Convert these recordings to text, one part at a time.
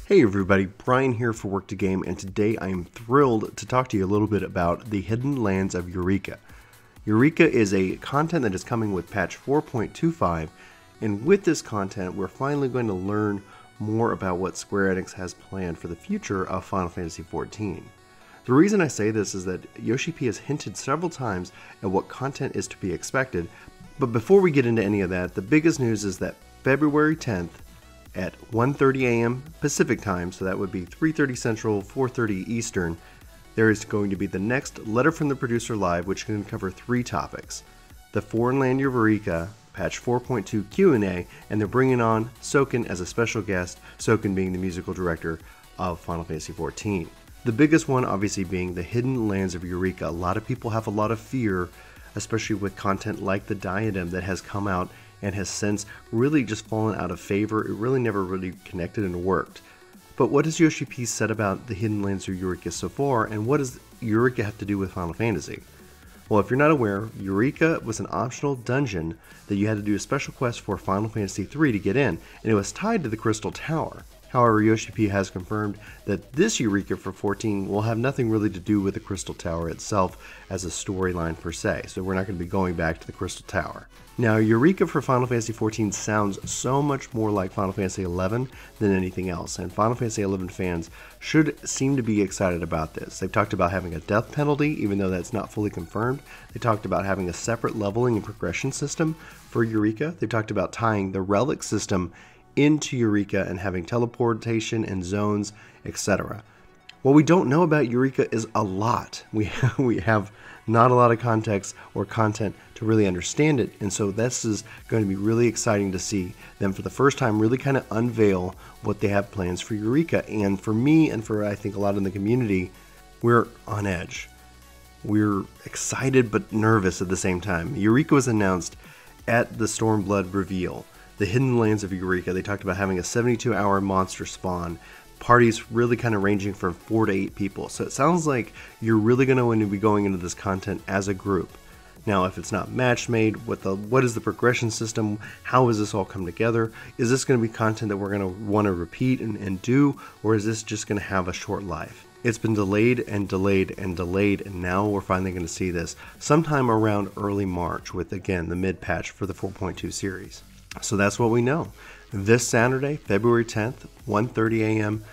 Hey everybody, Brian here for Work to Game, and today I am thrilled to talk to you a little bit about the Hidden Lands of Eureka. Eureka is a content that is coming with patch 4.25, and with this content we're finally going to learn more about what Square Enix has planned for the future of Final Fantasy XIV. The reason I say this is that yoshi-p has hinted several times at what content is to be expected, but before we get into any of that, the biggest news is that February 10th, at 1:30 a.m. Pacific time, so that would be 3:30 Central, 4:30 Eastern, there is going to be the next Letter from the Producer Live, which can cover three topics: the Forbidden Lands of Eureka, patch 4.2 Q&A, and they're bringing on Soken as a special guest, Soken being the musical director of Final Fantasy XIV. The biggest one obviously being the Hidden Lands of Eureka. A lot of people have a lot of fear, especially with content like the Diadem that has come out and has since really just fallen out of favor. It really never really connected and worked. But what has yoshi-p said about the Hidden Lands of Eureka so far, and what does Eureka have to do with Final Fantasy? Well, if you're not aware, Eureka was an optional dungeon that you had to do a special quest for Final Fantasy III to get in, and it was tied to the Crystal Tower. However, yoshi-p has confirmed that this Eureka for 14 will have nothing really to do with the Crystal Tower itself as a storyline per se, so we're not going to be going back to the Crystal Tower. Now, Eureka for Final Fantasy XIV sounds so much more like Final Fantasy XI than anything else, and Final Fantasy XI fans should seem to be excited about this. They've talked about having a death penalty, even though that's not fully confirmed. They talked about having a separate leveling and progression system for Eureka. They talked about tying the relic system into Eureka and having teleportation and zones, etc. What we don't know about Eureka is a lot. We have not a lot of context or content to really understand it, and so this is going to be really exciting to see them for the first time really kind of unveil what they have plans for Eureka. And for me, and for I think a lot in the community, we're on edge. We're excited but nervous at the same time. Eureka was announced at the Stormblood reveal. The Hidden Lands of Eureka, they talked about having a 72-hour monster spawn, parties really kind of ranging from 4 to 8 people. So it sounds like you're really going to be going into this content as a group. Now, if it's not match made, what is the progression system? How does this all come together? Is this going to be content that we're going to want to repeat and do, or is this just going to have a short life? It's been delayed and delayed and delayed, and now we're finally going to see this sometime around early March with, again, the mid-patch for the 4.2 series. So that's what we know. This Saturday, February 10th, 1:30 a.m.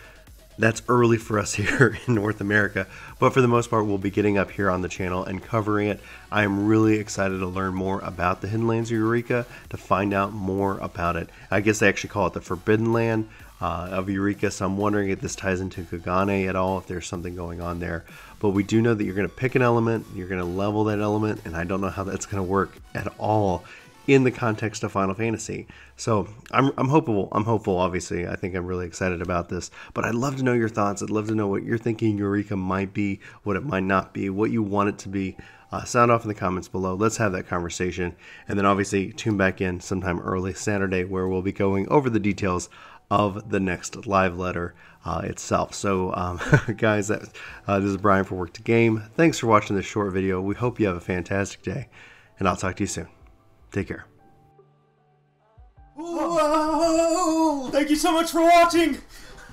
That's early for us here in North America, but for the most part we'll be getting up here on the channel and covering it. I am really excited to learn more about the Hidden Lands of Eureka, to find out more about it. I guess they actually call it the Forbidden Land of Eureka, so I'm wondering if this ties into Kagane at all, if there's something going on there. But we do know that you're going to pick an element, you're going to level that element, and I don't know how that's going to work at all in the context of Final Fantasy. So I'm hopeful. Obviously. I think I'm really excited about this, but I'd love to know your thoughts. I'd love to know what you're thinking Eureka might be, what it might not be, what you want it to be. Sound off in the comments below. Let's have that conversation, and then obviously tune back in sometime early Saturday where we'll be going over the details of the next live letter itself. So guys, this is Brian for Work to Game. Thanks for watching this short video. We hope you have a fantastic day, and I'll talk to you soon. Take care. Whoa! Thank you so much for watching!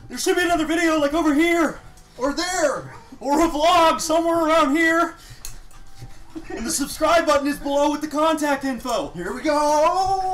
There should be another video like over here! Or there! Or a vlog somewhere around here! And the subscribe button is below with the contact info! Here we go!